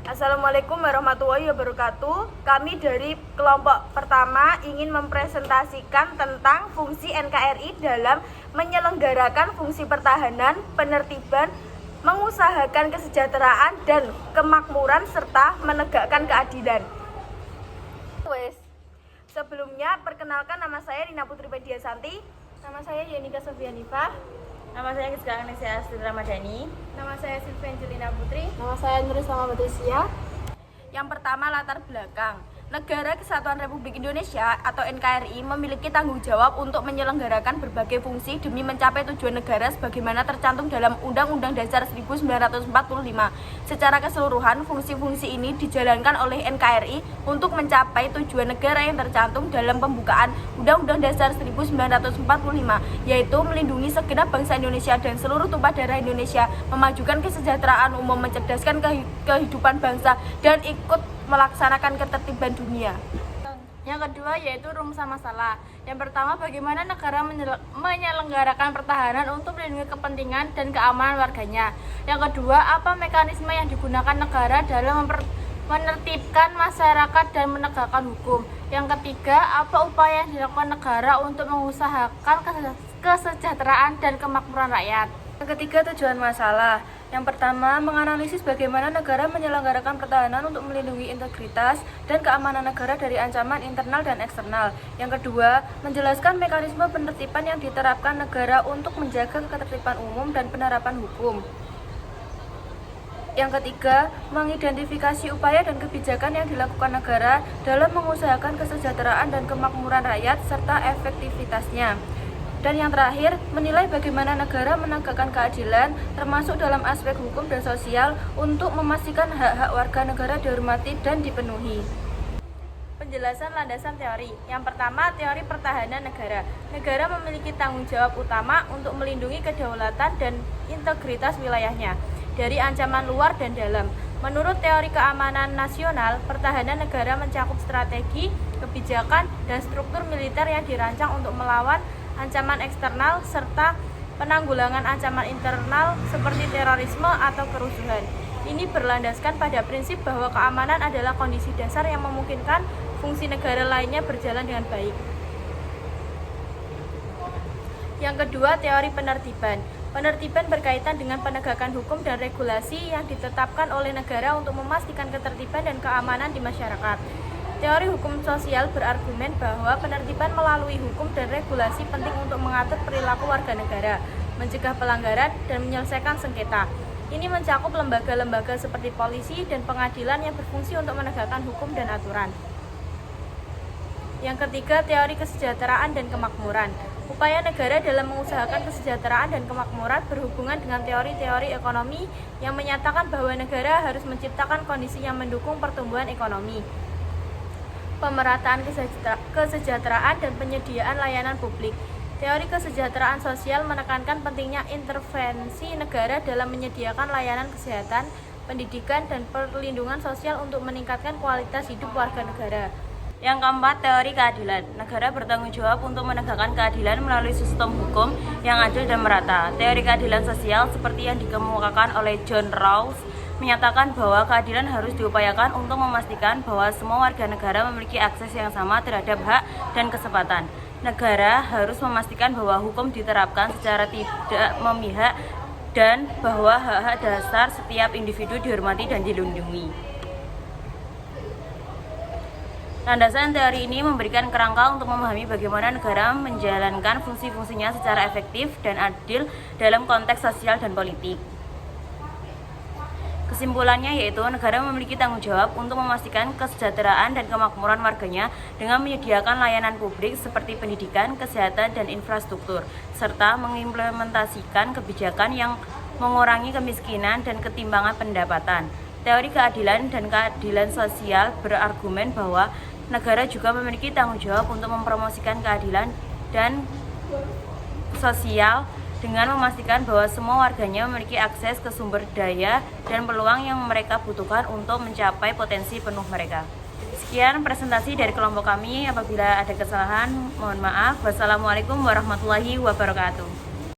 Assalamualaikum warahmatullahi wabarakatuh. Kami dari kelompok pertama ingin mempresentasikan tentang fungsi NKRI dalam menyelenggarakan fungsi pertahanan, penertiban, mengusahakan kesejahteraan dan kemakmuran serta menegakkan keadilan. Sebelumnya, perkenalkan, nama saya Rina Putri Pediasanti. Nama saya Yenika Sofianifah. Nama saya Giska Agnesia Astrid Ramadhani. Nama saya Sylvia Angelina Putri. Nama saya Nurisama Batisia. Yang pertama, latar belakang. Negara Kesatuan Republik Indonesia atau NKRI memiliki tanggung jawab untuk menyelenggarakan berbagai fungsi demi mencapai tujuan negara sebagaimana tercantum dalam Undang-Undang Dasar 1945. Secara keseluruhan, fungsi-fungsi ini dijalankan oleh NKRI untuk mencapai tujuan negara yang tercantum dalam pembukaan Undang-Undang Dasar 1945, yaitu melindungi segenap bangsa Indonesia dan seluruh tumpah darah Indonesia, memajukan kesejahteraan umum, mencerdaskan kehidupan bangsa, dan ikut melaksanakan ketertiban dunia. Yang kedua yaitu rumusan masalah. Yang pertama, bagaimana negara menyelenggarakan pertahanan untuk melindungi kepentingan dan keamanan warganya. Yang kedua, apa mekanisme yang digunakan negara dalam menertibkan masyarakat dan menegakkan hukum. Yang ketiga, apa upaya yang dilakukan negara untuk mengusahakan kesejahteraan dan kemakmuran rakyat. Yang ketiga, tujuan masalah. Yang pertama, menganalisis bagaimana negara menyelenggarakan pertahanan untuk melindungi integritas dan keamanan negara dari ancaman internal dan eksternal. Yang kedua, menjelaskan mekanisme penertiban yang diterapkan negara untuk menjaga ketertiban umum dan penerapan hukum. Yang ketiga, mengidentifikasi upaya dan kebijakan yang dilakukan negara dalam mengusahakan kesejahteraan dan kemakmuran rakyat serta efektivitasnya. Dan yang terakhir, menilai bagaimana negara menegakkan keadilan termasuk dalam aspek hukum dan sosial untuk memastikan hak-hak warga negara dihormati dan dipenuhi. Penjelasan landasan teori. Yang pertama, teori pertahanan negara. Negara memiliki tanggung jawab utama untuk melindungi kedaulatan dan integritas wilayahnya dari ancaman luar dan dalam. Menurut teori keamanan nasional, pertahanan negara mencakup strategi, kebijakan, dan struktur militer yang dirancang untuk melawan ancaman eksternal serta penanggulangan ancaman internal seperti terorisme atau kerusuhan. Ini berlandaskan pada prinsip bahwa keamanan adalah kondisi dasar yang memungkinkan fungsi negara lainnya berjalan dengan baik. Yang kedua, teori penertiban. Penertiban berkaitan dengan penegakan hukum dan regulasi yang ditetapkan oleh negara untuk memastikan ketertiban dan keamanan di masyarakat. Teori hukum sosial berargumen bahwa penertiban melalui hukum dan regulasi penting untuk mengatur perilaku warga negara, mencegah pelanggaran, dan menyelesaikan sengketa. Ini mencakup lembaga-lembaga seperti polisi dan pengadilan yang berfungsi untuk menegakkan hukum dan aturan. Yang ketiga, teori kesejahteraan dan kemakmuran. Upaya negara dalam mengusahakan kesejahteraan dan kemakmuran berhubungan dengan teori-teori ekonomi yang menyatakan bahwa negara harus menciptakan kondisi yang mendukung pertumbuhan ekonomi, pemerataan kesejahteraan, dan penyediaan layanan publik. Teori kesejahteraan sosial menekankan pentingnya intervensi negara dalam menyediakan layanan kesehatan, pendidikan, dan perlindungan sosial untuk meningkatkan kualitas hidup warga negara. Yang keempat, teori keadilan. Negara bertanggung jawab untuk menegakkan keadilan melalui sistem hukum yang adil dan merata. Teori keadilan sosial seperti yang dikemukakan oleh John Rawls menyatakan bahwa keadilan harus diupayakan untuk memastikan bahwa semua warga negara memiliki akses yang sama terhadap hak dan kesempatan. Negara harus memastikan bahwa hukum diterapkan secara tidak memihak dan bahwa hak-hak dasar setiap individu dihormati dan dilindungi. Landasan teori ini memberikan kerangka untuk memahami bagaimana negara menjalankan fungsi-fungsinya secara efektif dan adil dalam konteks sosial dan politik. Kesimpulannya yaitu negara memiliki tanggung jawab untuk memastikan kesejahteraan dan kemakmuran warganya dengan menyediakan layanan publik seperti pendidikan, kesehatan, dan infrastruktur, serta mengimplementasikan kebijakan yang mengurangi kemiskinan dan ketimpangan pendapatan. Teori keadilan dan keadilan sosial berargumen bahwa negara juga memiliki tanggung jawab untuk mempromosikan keadilan dan sosial dengan memastikan bahwa semua warganya memiliki akses ke sumber daya dan peluang yang mereka butuhkan untuk mencapai potensi penuh mereka. Sekian presentasi dari kelompok kami. Apabila ada kesalahan, mohon maaf. Wassalamualaikum warahmatullahi wabarakatuh.